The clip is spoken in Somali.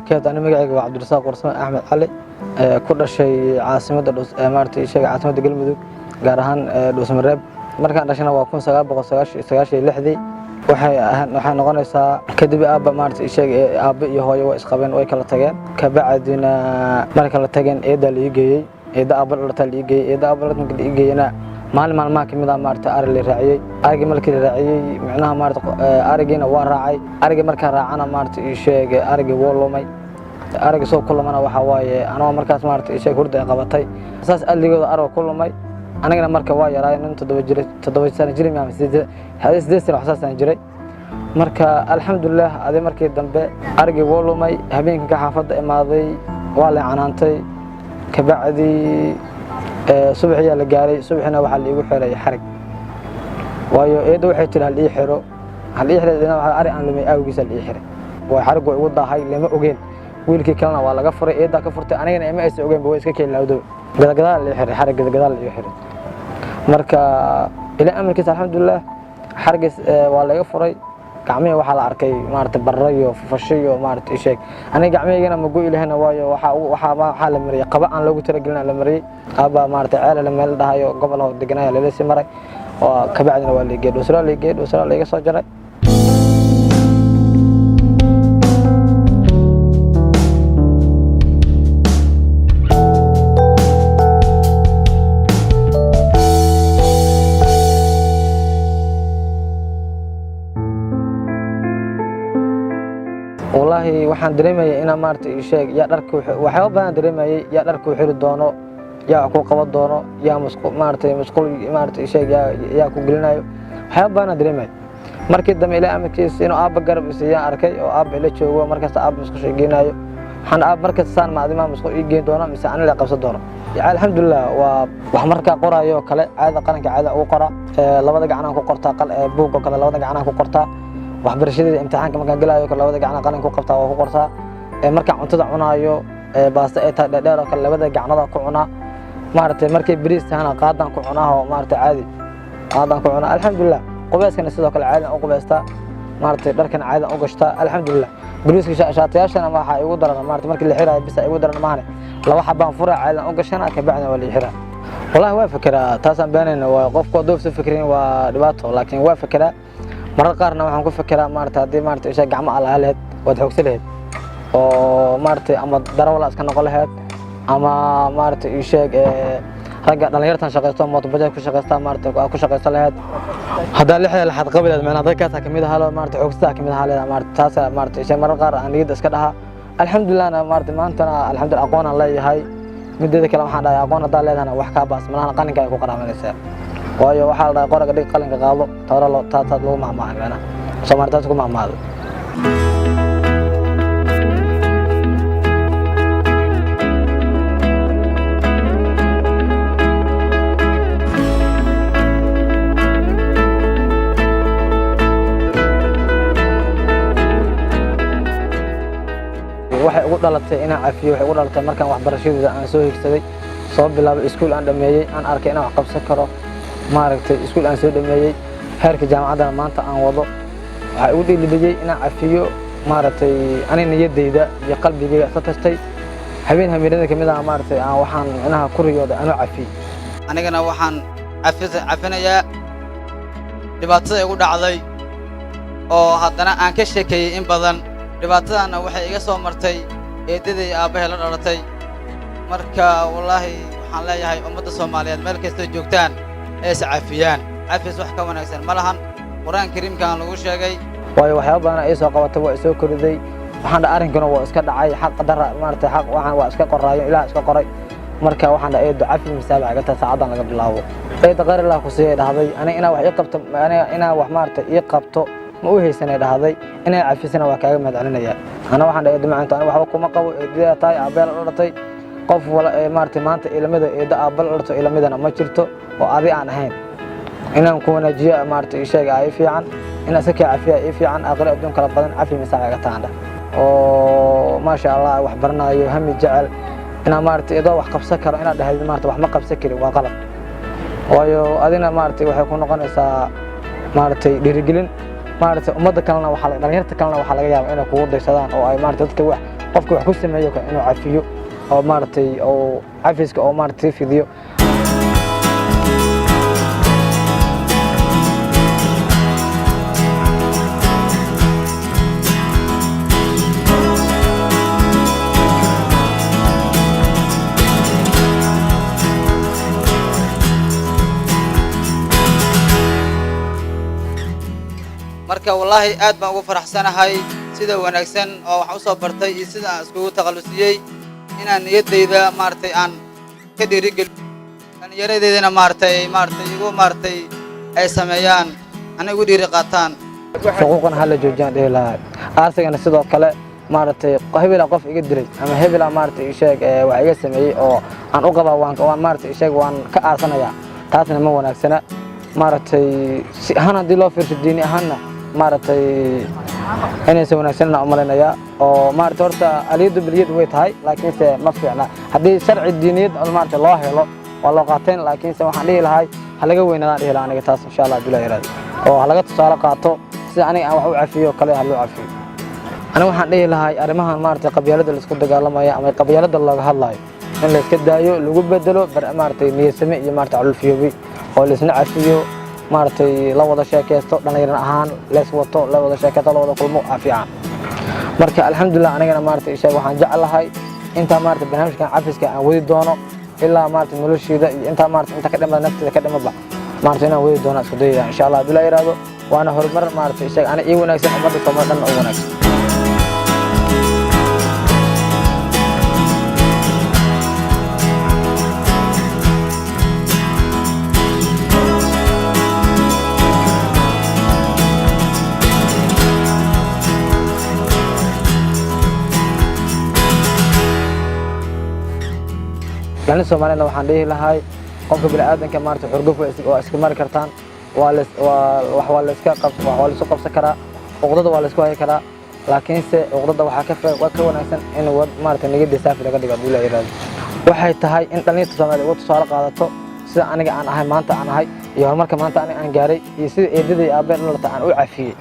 barakaatu. Ani magacayga waa Cabdirasaaq Warsame Axmed Cali ku dhashay caasimadda maartay sheega caasimadda Galmudug gaar ahaan Dhuusamareeb. Markaan dhashana waa 1996 waxay noqonaysaa kadib aabba maartay sheega aabba iyo hooyo way isqabeen way kala tageen ka bacdina marka la tageen eeda la igeeyay eeda aabba la igeeyay eeda aabba la igeeyana maalmaha kamid ah maartay ari la raaciyay arigi markii la raaciyay macnaha maartay arigina waa raacay arigi marka raacana maartay sheega arigi wuu lumay ariga soo kulamana waxa waaye anoo markaas maartay sheeg hurda qabatay asaas aligooda arag ku lumay anagana marka waa yaraay nin 7 sano jiray ma hadii 8 sano xasaasaan jiray marka alxamdulillah adi markii dambe arigi wuu lumay habeenkii ka xaafada imaaday waa la canaantay ka bacdi subaxii la gaaray subaxina waxa la igu xiray xarig waayo eedo waxay tiri hal ii xiro waxa ari aan lumay awgiisa la ii xiray waa xarigu ugu daahay lama ogeen wiilkii kalena waa laga furay eeda ka furtay anigana ma aysan ogeen way iska keelawdo gadagadaal la xiray xarig gadagadaal la xiray marka ila amarkiisa alxamdulillah xarigis waa laga furay gacmihi waxa la arkay maartay barrayo fashiyo maartay sheeg aniga gacmihayna ma gooy ilahna waayo waxa la mariyay qaba aan loogu tiragelin la mariyay aba maartay ceela la meel dhahayo gobol oo deganaya la leesay maray oo ka bacdina waa la geedo usra laga soo jaray والله waxaan dareemayay in maartay sheeg ya dharku waxa baan dareemayay ya dharku xiri doono ya ku qaban doono ya musqul maartay sheeg ya ku gelinayo waxa baan dareemayay markii dambe ilaa amarkiisa inuu aabba garab isiyaan arkay oo aabba la joogo markaas aabba isku sheeginayo waxaan aabba markaas saan maadima musqul ii geen doona mise aan la qabsan doono alxamdulillah waa wax marka qorayo kale caada qaranka caada ugu qora labada gacan ku qortaa buuga kale labada gacan ku qortaa waxbarashadii imtixaanka markaan galaayo kala labada gacan qalin ku qabtaa oo ku qortaa marka cuntada cunaayo baasta ay tahay dheer oo kala labada gacanada ku cunaa maartay markay bariis tahana qaadan ku cunaa oo maartay caadi qaadan ku cunaa alxamdulillah qubayskana sidoo kale caadi u qubaysta maartay dharkan caadi u gashtaa alxamdulillah bariiska shaatiyaashana waxa ay ugu daran maartay markii la xiraay bis ay ugu daran maahane laba xabaan fura caadi u gashana ka bacna wali xira wallahi waa fikraa taasan beenayna waa qofku doofsa fikrin waa dhibaato laakiin waa fikraa marar qaarna waxaan ku fikiraa maartay hadii maartay isha gacmo alaaleed wad xoogsi lahayd oo maartay ama darawal iska noqon lahayd ama maartay isheeg ragga dhalinyartan shaqeysto mooto bajaaj ku shaqeysta maartay ku shaqeysta lahayd hadaa lixda la xad qabilaad macna dadkaas kamid ah maartay xoogsta kamid ah leeyahay maartay taas maartay isha marar qaar aan niyada iska dhaha alxamdulillah maartay maantana alxamdulillah aqoon aan leeyahay mideeda kale waxaan dhahay aqoon hadaa leedahay wax ka baas malaha qalinka ay ku qaraamanaysaa waayo waxa la dhahay qoraga dhig qalinka qaado tawra loo taataad lagu maamulana Soomaalidaas ku maamulada waxay ugu dhalatay inaan cafiyo waxay ugu dhalatay markaan waxbarashadooda aan soo higsaday soo bilaabay iskuul aan dhameeyay aan arkay inaan wax qabsan karo maaragtay iskuul aan soo dhameeyay heerka jaamacadana maanta aan wado waxa uu dhiilibiyay inaan cafiyo maaragtay ani niyadeyda iyo qalbigayga isla tastay habeenada kamid ah maaragtay aan waxaan macnaha ku riyooda aan cafiyo anigana waxaan cafinayaa dhibaatada igu dhacday oo haddana aan ka sheekeeyay in badan dhibaatadana waxay iga soo martay eedaday aabahay la dhalatay marka wallahi waxaan leeyahay ummadda Soomaaliyeed meel kasta joogtaan is cafiyaan cafis wax ka wanaagsan malahan quraan kariimka lagu sheegay waayo waxyaabana ay soo qabatay waa soo koriday waxaan arinkana waa iska dhacay xaq qadar maartay xaq waxaan waa iska qoraayo ilaa iska qoray marka waxaan dhahay cafi misaabaca ta saacadan laga bilaabo eeda qaar ilaa ku sii dhahday ina wax ii qabto ina wax maartay ii qabto ma u haysanay dhahday ina cafisana waa kaaga madcalinaya ana waxaan dhahay dumacanta ana waxba kuma qabo eedada taay aabeel dhalatay qof wala maartay maanta ilmada eeda aabal dhalatay ilmadana ma jirto oo adi aan ahayn inaan ku wanaajiyo maartay sheeg ay fiican ina saka cafiya ay fiican aqri adduun kala badan cafi masaaga taanda oo ma sha Allah wax barnaayo hami jecel ina maartay eedo wax qabsan karo ina dhahay maartay wax ma qabsan kari waa qalad waayo adina maartay waxay ku noqonaysaa maartay dhiirigelin maartay umada kalena waxa dhalinyarta kalena waxa laga yaabaa inay kugu daysadaan oo ay maartay dadka wax qofka wax ku sameeyo kale inuu cafiyo oo maaragtay oo cafiska oo maaragtay fidiyo. marka wallaahi aad baan ugu faraxsanahay sida wanaagsan oo wax u soo bartay iyo sida aan iskugu taqalusiyey inaan niyadeyda maartay aan ka dhiirigelin dhallinyaradeedana maartay igu maartay ay sameeyaan ana igu dhiiri qaataan. xuquuqna hala joojiyaan dhihi lahaa aarsigana sidoo kale maartay hebela qof iga dilay ama hebela maartay sheeg wax iga sameeyay oo aan u qabaa waan maartay sheeg waan ka aarsanayaa taasna ma wanaagsana maartay si ahaan haddii loo fiirsho diini ahaanna maartay inaysan wanaagsanna u malaynayaa oo maartay horta aliyadu biliyad way tahay laakiinse ma fiicna haddii sharci diiniyad maartay loo helo waa loo qaateen laakiinse waxaan dhihi lahay ha laga weynaadaan dhihi lahaa aniga taas insha allah bilaa yaraado oo ha laga tusaale qaato sida aniga aan wax u cafiyo kale ha loo cafiyo. aniga waxaan dhihi lahay arrimahan maartay qabyaalada la isku dagaalamaya ama qabyaalada looga hadlayo in la iska daayo lagu bedelo maartay niyadsame iyo maartay calulfiyoobi oo la isna cafiyo maartay la wada sheekaysto dhalinyaro ahaan lees wato la wada sheekaysto la wada kulmo fiican. marka alxamdulillah anigana maartay sheeg waxaan jecelahay inta maartay barnaamijkan cafiska aan wadi doono ilaa maartay nolosheeda iyo inta maartay inta ka dhimada nafteeda ka dhimaba maartay inaan wadi doono isku dayaya insha Allah bilaa yiraahdo waana horumar maartay sheeg ana ii wanaagsan ummadda Soomaaliyeed dhan oo wanaagsan. لأن الصوماليين لو حنديه لهاي قف بالآدم كمارت حرقوف واسكمار كرتان وحوال سوق سكرة وقضة والسكواي كرا لكن وقضة وحكفة وكون أحسن إنه مارت نجد يسافر لقد يقول له إيراد وحي تهاي أنت لين تصامد وتصار قادته سأ أنا عن هاي ما أنت عن هاي يوم مركب ما أنت أنا عن جاري يصير يدي أبين ولا تعن وعفيه